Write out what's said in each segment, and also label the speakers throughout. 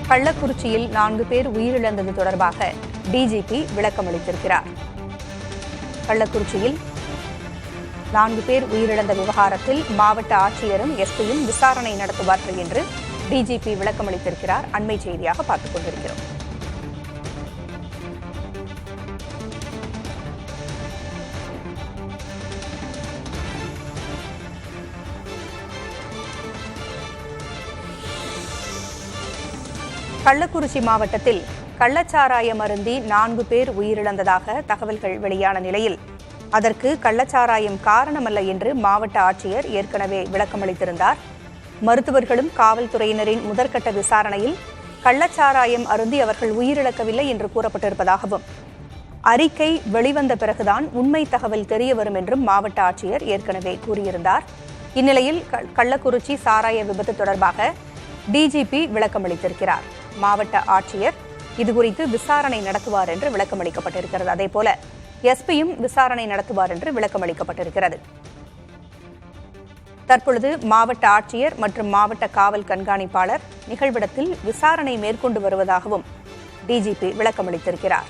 Speaker 1: கள்ளக்குறிச்சியில் 4 பேர் உயிரிழந்தது தொடர்பாக டிஜிபி விளக்கமளித்திருக்கிறார். கள்ளக்குறிச்சியில் 4 பேர் உயிரிழந்த விவகாரத்தில் மாவட்ட ஆட்சியரும் எஸ்பியும் விசாரணை நடத்துவார்கள் என்று டிஜிபி விளக்கமளித்திருக்கிறார். அண்மை செய்தியாக பார்த்துக் கொண்டிருக்கிறோம். கள்ளக்குறிச்சி மாவட்டத்தில் கள்ளச்சாராயம் அருந்தி 4 பேர் உயிரிழந்ததாக தகவல்கள் வெளியான நிலையில் அதற்கு கள்ளச்சாராயம் காரணமல்ல என்று மாவட்ட ஆட்சியர் ஏற்கனவே விளக்கமளித்திருந்தார். மருத்துவர்களும் காவல்துறையினரின் முதற்கட்ட விசாரணையில் கள்ளச்சாராயம் அருந்தி அவர்கள் உயிரிழக்கவில்லை என்று கூறப்பட்டிருப்பதாகவும் அறிக்கை வெளிவந்த பிறகுதான் உண்மை தகவல் தெரியவரும் என்றும் மாவட்ட ஆட்சியர் ஏற்கனவே கூறியிருந்தார். இந்நிலையில் கள்ளக்குறிச்சி சாராய விபத்து தொடர்பாக டிஜிபி விளக்கமளித்திருக்கிறார். மாவட்ட ஆட்சியர் இதுகுறித்து விசாரணை நடத்துவார் என்று விளக்கமளிக்கப்பட்டிருக்கிறது. அதேபோல எஸ்பியும் விசாரணை நடத்துவார் என்று விளக்கமளிக்கப்பட்டிருக்கிறது. தற்பொழுது மாவட்ட ஆட்சியர் மற்றும் மாவட்ட காவல் கண்காணிப்பாளர் நிகழ்விடத்தில் விசாரணை மேற்கொண்டு வருவதாகவும் டிஜிபி விளக்கமளித்திருக்கிறார்.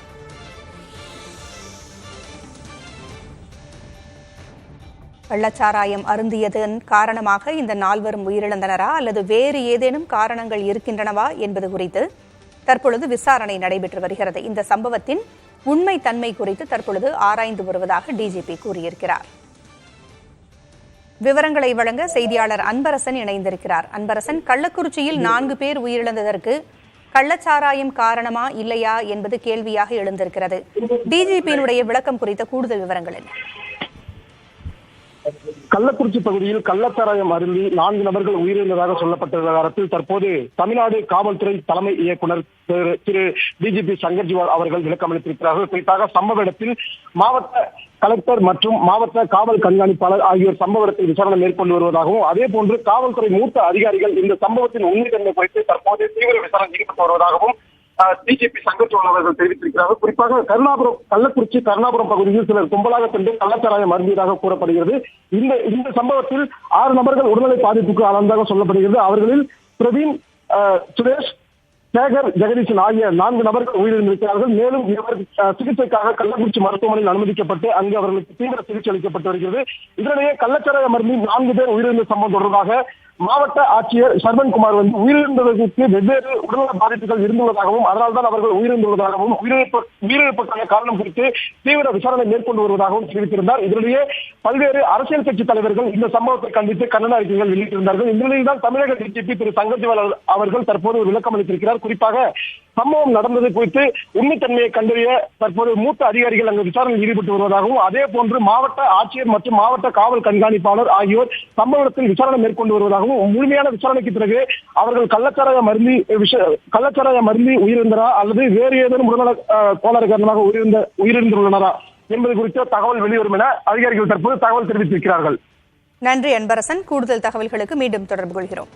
Speaker 1: கள்ளச்சாராயம் அருந்தியதன் காரணமாக இந்த 4வரும் உயிரிழந்தனரா அல்லது வேறு ஏதேனும் காரணங்கள் இருக்கின்றனவா என்பது குறித்து தற்பொழுது விசாரணை நடைபெற்று வருகிறது. இந்த சம்பவத்தின் உண்மை தன்மை குறித்து தற்பொழுது ஆராய்ந்து வருவதாக டிஜிபி கூறியிருக்கிறார். விவரங்களை வழங்க செய்தியாளர் அன்பரசன் இணைந்திருக்கிறார். அன்பரசன், கள்ளக்குறிச்சியில் 4 பேர் உயிரிழந்ததற்கு கள்ளச்சாராயம் காரணமா இல்லையா என்பது கேள்வியாக எழுந்திருக்கிறது. டிஜிபியினுடைய விளக்கம் குறித்த கூடுதல் விவரங்கள் என்ன?
Speaker 2: கள்ளக்குறிச்சி பகுதியில் கள்ளச்சாராயம் அருந்தி 4 நபர்கள் உயிரிழந்ததாக சொல்லப்பட்ட விவகாரத்தில் தற்போது தமிழ்நாடு காவல்துறை தலைமை இயக்குநர் திரு டிஜிபி சங்கர்ஜிவால் அவர்கள் விளக்கமளித்திருக்கிறார்கள். குறிப்பாக சம்பவ இடத்தில் மாவட்ட கலெக்டர் மற்றும் மாவட்ட காவல் கண்காணிப்பாளர் ஆகியோர் சம்பவ இடத்தில் விசாரணை மேற்கொண்டு வருவதாகவும் அதே போன்று காவல்துறை மூத்த அதிகாரிகள் இந்த சம்பவத்தின் உண்மைத்தன்மை குறித்து தற்போது தீவிர விசாரணை ஈடுபட்டு வருவதாகவும் டிஜிபி சங்கர்ஜிவால் அவர்கள் தெரிவித்திருக்கிறார்கள். குறிப்பாக கள்ளக்குறிச்சி கருணாபுரம் பகுதியில் சிலர் கும்பலாக சென்று கள்ளச்சாராயம் அருந்தியதாக கூறப்படுகிறது. இந்த சம்பவத்தில் 6 நபர்கள் உடல்நலை பாதிப்புக்கு ஆளானதாக சொல்லப்படுகிறது. அவர்களில் பிரவீன், சுரேஷ், சேகர், ஜெகதீசன் ஆகிய 4 நபர்கள் உயிரிழந்திருக்கிறார்கள். மேலும் இவர் சிகிச்சைக்காக கள்ளக்குறிச்சி மருத்துவமனையில் அனுமதிக்கப்பட்டு அங்கு அவர்களுக்கு தீவிர சிகிச்சை அளிக்கப்பட்டு வருகிறது. இதனிடையே கள்ளச்சாராயம் அருந்தி 4 பேர் உயிரிழந்த சம்பவம் தொடர்பாக மாவட்ட ஆட்சியர் சர்வன்குமார் உயிரிழந்ததற்கு வெவ்வேறு உடல்நல பாதிப்புகள் இருந்துள்ளதாகவும் அதனால்தான் அவர்கள் உயிரிழந்துள்ளதாகவும் உயிரிழப்புக்கான காரணம் குறித்து தீவிர விசாரணை மேற்கொண்டு வருவதாகவும் தெரிவித்திருந்தார். இதனிடையே பல்வேறு அரசியல் கட்சி தலைவர்கள் இந்த சம்பவத்தை கண்டித்து கண்டன அறிக்கைகள் வெளியிட்டிருந்தார்கள். இந்த நிலையில் தான் தமிழக டிஜிபி திரு சங்கர்ஜிவால் அவர்கள் தற்போது விளக்கம் அளித்திருக்கிறார். குறிப்பாக சம்பவம் நடந்தது குறித்து உண்மைத்தன்மையை கண்டறிய தற்போது மூத்த அதிகாரிகள் அங்கு விசாரணையில் ஈடுபட்டு வருவதாகவும் அதே போன்று மாவட்ட ஆட்சியர் மற்றும் மாவட்ட காவல் கண்காணிப்பாளர் ஆகியோர் சம்பவத்தில் விசாரணை மேற்கொண்டு வருவதாகவும் முழுமையான விசாரணைக்கு பிறகு அவர்கள் கள்ளச்சாராயம் அருந்தி உயிரிழந்தரா அல்லது வேறு ஏதேனும் உடல்நல கோளாறு காரணமாக உயிரிழந்துள்ளனரா என்பது குறித்த தகவல் வெளிவரும் என அதிகாரிகள் தற்போது தகவல் தெரிவித்திருக்கிறார்கள்.
Speaker 1: நன்றி அன்பரசன். கூடுதல் தகவல்களுக்கு மீண்டும் தொடர்பு கொள்கிறோம்.